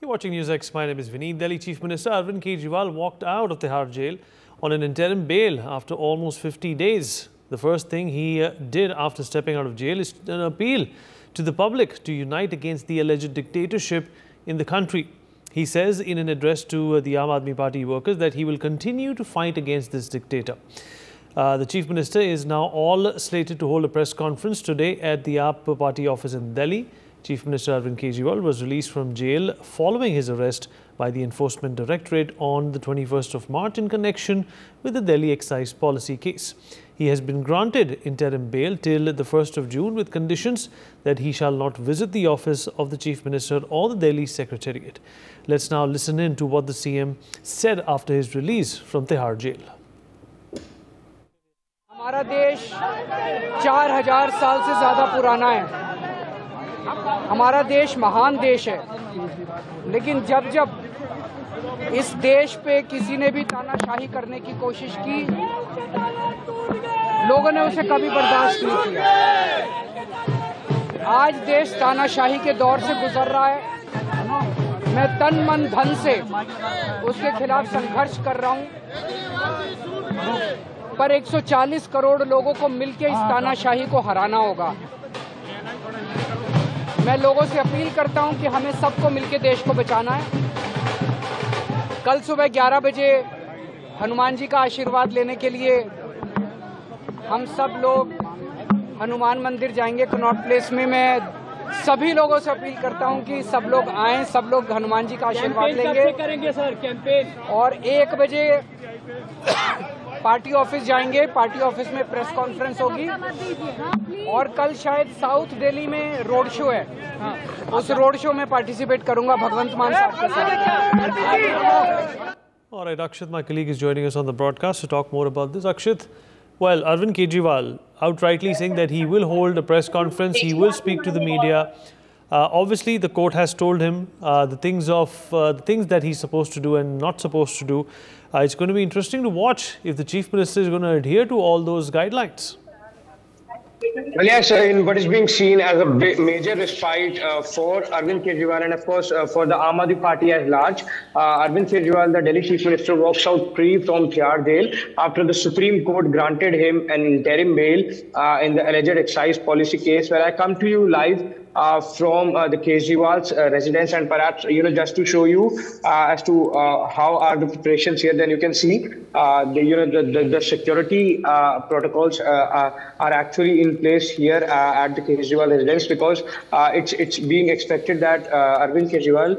You're watching NewsX. My name is Vineet. Delhi Chief Minister Arvind Kejriwal walked out of Tihar jail on an interim bail after almost 50 days. The first thing he did after stepping out of jail is an appeal to the public to unite against the alleged dictatorship in the country. He says in an address to the Aam Aadmi Party workers that he will continue to fight against this dictator. The Chief Minister is now all slated to hold a press conference today at the AAP Party office in Delhi. Chief Minister Arvind Kejriwal was released from jail following his arrest by the Enforcement Directorate on the 21st of March in connection with the Delhi excise policy case. He has been granted interim bail till the 1st of June with conditions that he shall not visit the office of the Chief Minister or the Delhi Secretariat. Let's now listen in to what the CM said after his release from Tihar jail. हमारा देश 4000 साल से ज़्यादा पुराना है। हमारा देश महान देश है, लेकिन जब जब इस देश पे किसी ने भी तानाशाही करने की कोशिश की, लोगों ने उसे कभी बर्दाश्त नहीं किया। आज देश तानाशाही के दौर से गुजर रहा है। मैं तन मन धन से उसके खिलाफ संघर्ष कर रहा हूँ, पर 140 करोड़ लोगों को मिलकर इस तानाशाही को हराना होगा। मैं लोगों से अपील करता हूं कि हमें सबको मिलकर देश को बचाना है। कल सुबह 11 बजे हनुमान जी का आशीर्वाद लेने के लिए हम सब लोग हनुमान मंदिर जाएंगे कनॉट प्लेस में। मैं सभी लोगों से अपील करता हूं कि सब लोग आएं, सब लोग हनुमान जी का आशीर्वाद लेंगे सर कैंपेन। और 1 बजे पार्टी ऑफिस जाएंगे, पार्टी ऑफिस में प्रेस कॉन्फ्रेंस होगी और कल शायद साउथ दिल्ली में रोड शो है, उस रोड शो में पार्टिसिपेट करूंगा भगवंत मान साहब के साथ। All right, Akshit, my colleague, is joining us on the broadcast to talk more about this. Akshit, well, Arvind Kejriwal outrightly saying that he will hold a press conference, he will speak to the media. Obviously, the court has told him the things that he's supposed to do and not supposed to do. It's going to be interesting to watch if the Chief Minister is going to adhere to all those guidelines. Well, yes, in what is being seen as a major respite for Arvind Kejriwal and, of course, for the Aam Aadmi Party at large. Arvind Kejriwal, the Delhi Chief Minister, walks out free from Tihar jail after the Supreme Court granted him an interim bail in the alleged excise policy case, where I come to you live from the Kejriwal's residence, and perhaps, just to show you as to how are the preparations here. Then you can see the security protocols are actually in place here at the Kejriwal residence, because it's being expected that Arvind Kejriwal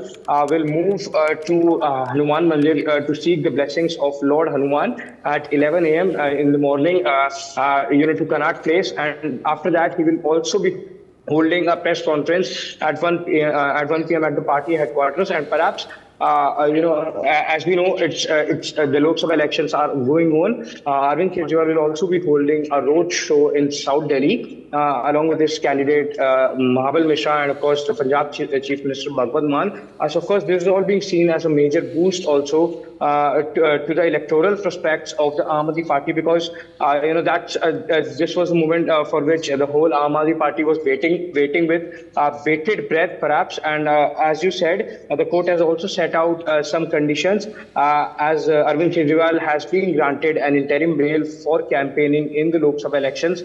will move to Hanuman Mandir to seek the blessings of Lord Hanuman at 11 a.m. In the morning, to Connaught Place, and after that he will also be holding a press conference at 1 p.m. at the party headquarters. And perhaps, as we know, the Lok Sabha elections are going on. Arvind Kejriwal will also be holding a road show in South Delhi, along with his candidate Mahaval Mishra and, of course, the Punjab Chief Minister Bhagwant Mann. So, of course, this is all being seen as a major boost also to the electoral prospects of the Aam Aadmi Party, because this was a moment for which the whole Aam Aadmi Party was waiting with bated breath, perhaps. And as you said, the court has also set out some conditions, as Arvind Kejriwal has been granted an interim bail for campaigning in the Lok Sabha elections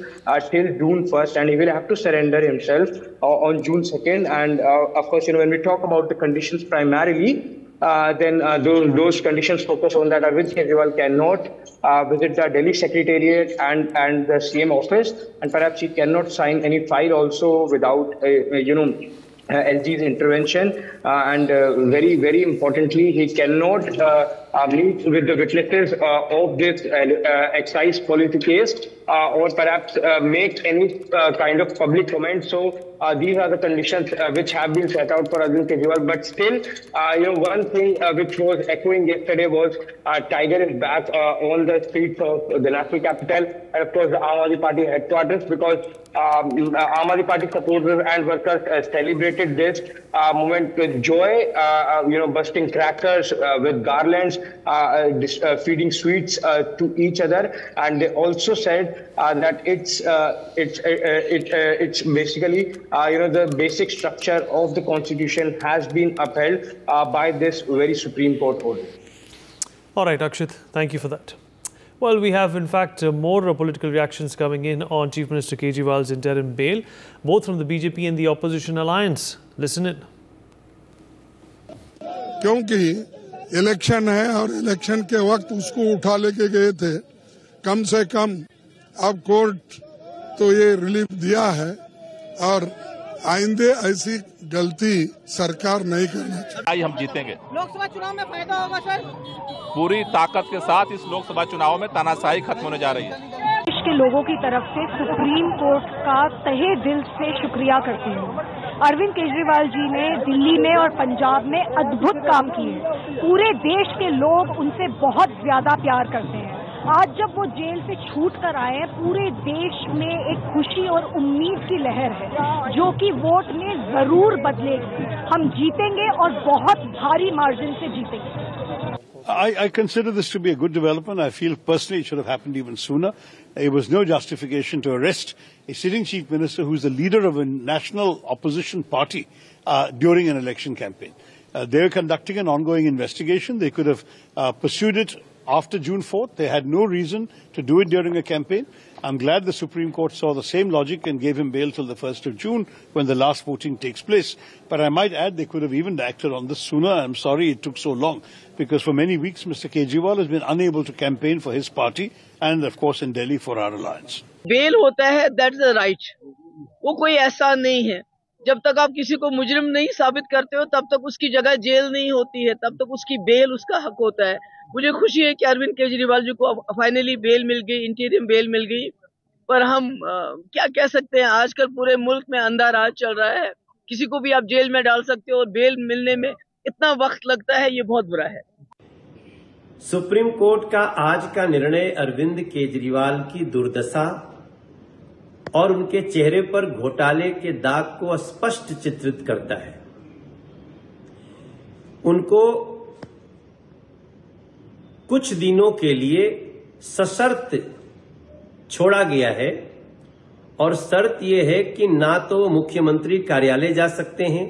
till June 1st, and he will have to surrender himself on June 2nd. And of course, when we talk about the conditions primarily, then those conditions focus on that Arvind Kejriwal cannot visit the Delhi Secretariat and the CM office, and perhaps he cannot sign any file also without LG's intervention, and very, very importantly, he cannot meet with the witnesses of this excise policy case, or perhaps make any kind of public comment. So these are the conditions which have been set out for Arvind Kejriwal. But still, one thing which was echoing yesterday was Tiger is back on the streets of the national capital, and of course the Aam Aadmi Party headquarters, because Aam Aadmi Party supporters and workers celebrated this moment with joy, busting crackers with garlands, feeding sweets to each other, and they also said that it's basically the basic structure of the constitution has been upheld by this very Supreme Court order. All right, Akshit, thank you for that. Well, we have in fact more political reactions coming in on Chief Minister Kejriwal's interim bail, both from the BJP and the opposition alliance. Listen in. क्योंकि election है और election के वक्त उसको उठा लेके गए थे, कम से कम अब कोर्ट तो ये रिलीफ दिया है और आइंदे ऐसी गलती सरकार नहीं करना चाहिए। हम जीतेंगे। लोकसभा चुनाव में फायदा होगा सर। पूरी ताकत के साथ इस लोकसभा चुनाव में तानाशाही खत्म होने जा रही है। देश के लोगों की तरफ से सुप्रीम कोर्ट का तहे दिल से शुक्रिया करती हूँ। अरविंद केजरीवाल जी ने दिल्ली में और पंजाब में अद्भुत काम किए। पूरे देश के लोग उनसे बहुत ज्यादा प्यार करते हैं। आज जब वो जेल से छूट कर आए हैं, पूरे देश में एक खुशी और उम्मीद की लहर है जो कि वोट में जरूर बदलेगी। हम जीतेंगे और बहुत भारी मार्जिन से जीतेंगे। I consider this to be a good development. I feel personally it should have happened even sooner. There was no justification to arrest a sitting chief minister who is the leader of a national opposition party during an election campaign. They are conducting an ongoing investigation. They could have pursued it after June 4th. They had no reason to do it during a campaign. I'm glad the Supreme Court saw the same logic and gave him bail till the 1st of June when the last voting takes place. But I might add they could have even acted on this sooner. I'm sorry it took so long because for many weeks Mr. Kejriwal has been unable to campaign for his party and of course in Delhi for our alliance. बेल होता है, that's the right. वो कोई ऐसा नहीं है। जब तक आप किसी को मुजरिम नहीं साबित करते हो तब तक उसकी जगह जेल नहीं होती है, तब तक उसकी बेल उसका हक होता है। मुझे खुशी है कि अरविंद केजरीवाल जी को फाइनली बेल मिल गई, इंटीरियम बेल मिल गई। पर हम क्या कह सकते हैं, आजकल पूरे मुल्क में अंधा राज चल रहा है। किसी को भी आप जेल में डाल सकते हो और बेल मिलने में इतना वक्त लगता है, ये बहुत बुरा है। सुप्रीम कोर्ट का आज का निर्णय अरविंद केजरीवाल की दुर्दशा और उनके चेहरे पर घोटाले के दाग को स्पष्ट चित्रित करता है। उनको कुछ दिनों के लिए सशर्त छोड़ा गया है और शर्त यह है कि ना तो मुख्यमंत्री कार्यालय जा सकते हैं,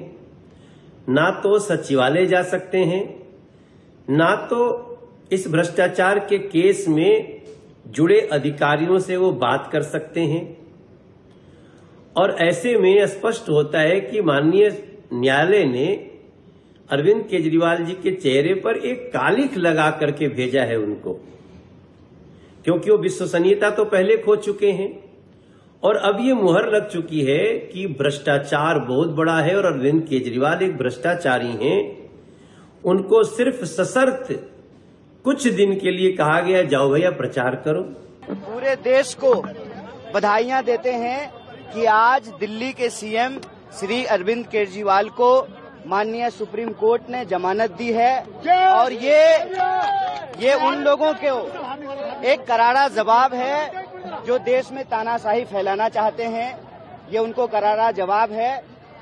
ना तो सचिवालय जा सकते हैं, ना तो इस भ्रष्टाचार के केस में जुड़े अधिकारियों से वो बात कर सकते हैं। और ऐसे में स्पष्ट होता है कि माननीय न्यायालय ने अरविंद केजरीवाल जी के चेहरे पर एक कालिख लगा करके भेजा है उनको, क्योंकि वो विश्वसनीयता तो पहले खो चुके हैं और अब ये मुहर लग चुकी है कि भ्रष्टाचार बहुत बड़ा है और अरविंद केजरीवाल एक भ्रष्टाचारी हैं। उनको सिर्फ सशर्त कुछ दिन के लिए कहा गया, जाओ भैया प्रचार करो। पूरे देश को बधाइयां देते हैं कि आज दिल्ली के सीएम श्री अरविंद केजरीवाल को माननीय सुप्रीम कोर्ट ने जमानत दी है और ये उन लोगों को एक करारा जवाब है जो देश में तानाशाही फैलाना चाहते हैं। ये उनको करारा जवाब है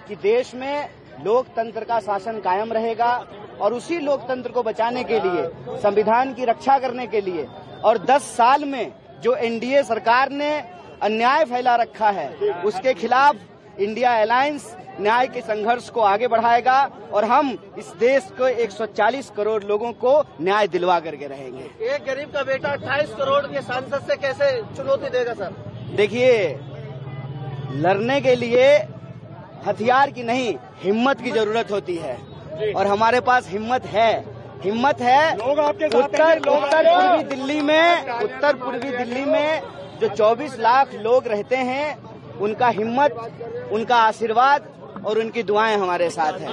कि देश में लोकतंत्र का शासन कायम रहेगा और उसी लोकतंत्र को बचाने के लिए, संविधान की रक्षा करने के लिए और 10 साल में जो एनडीए सरकार ने अन्याय फैला रखा है उसके खिलाफ इंडिया अलायंस न्याय के संघर्ष को आगे बढ़ाएगा और हम इस देश को 140 करोड़ लोगों को न्याय दिलवा करके रहेंगे। एक गरीब का बेटा 28 करोड़ के सांसद से कैसे चुनौती देगा सर? देखिए, लड़ने के लिए हथियार की नहीं हिम्मत की जरूरत होती है और हमारे पास हिम्मत है। लोग आपके साथ उत्तर पूर्वी दिल्ली में जो 24 लाख लोग रहते हैं, उनका हिम्मत, उनका आशीर्वाद और उनकी दुआएं हमारे साथ हैं।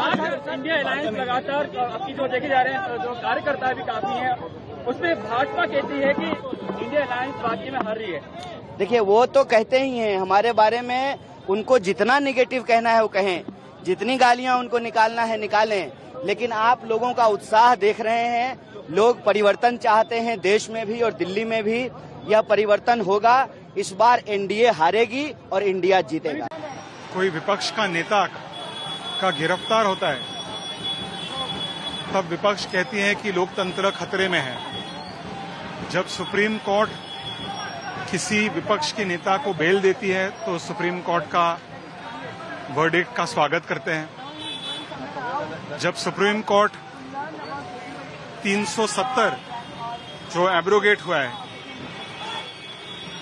इंडिया अलायंस लगातार आपकी जो देखे जा रहे हैं, जो कार्यकर्ता भी काफी हैं, उसमें भाजपा कहती है कि इंडिया अलायंस बाकी में हार रही है। देखिए, वो तो कहते ही हैं हमारे बारे में, उनको जितना निगेटिव कहना है वो कहें, जितनी गालियां उनको निकालना है निकालें, लेकिन आप लोगों का उत्साह देख रहे हैं। लोग परिवर्तन चाहते हैं, देश में भी और दिल्ली में भी यह परिवर्तन होगा। इस बार एनडीए हारेगी और इंडिया जीतेगा। कोई विपक्ष का नेता का गिरफ्तार होता है तब विपक्ष कहती है कि लोकतंत्र खतरे में है। जब सुप्रीम कोर्ट किसी विपक्ष के नेता को बेल देती है तो सुप्रीम कोर्ट का वर्डिक्ट का स्वागत करते हैं। जब सुप्रीम कोर्ट 370 जो एब्रोगेट हुआ है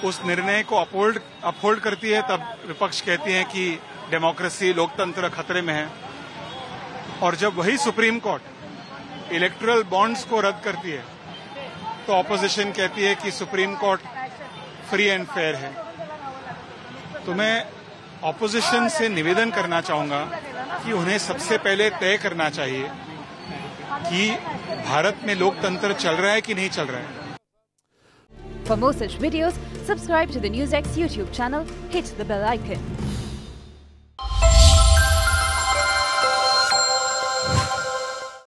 उस निर्णय को अपहोल्ड करती है, तब विपक्ष कहती है कि डेमोक्रेसी, लोकतंत्र खतरे में है। और जब वही सुप्रीम कोर्ट इलेक्टोरल बॉन्ड्स को रद्द करती है तो ऑपोजिशन कहती है कि supreme court free and fair है। तो मैं ऑपोजिशन से निवेदन करना चाहूंगा कि उन्हें सबसे पहले तय करना चाहिए कि भारत में लोकतंत्र चल रहा है कि नहीं चल रहा है। For more such videos, subscribe to the NewsX YouTube channel, hit the bell icon.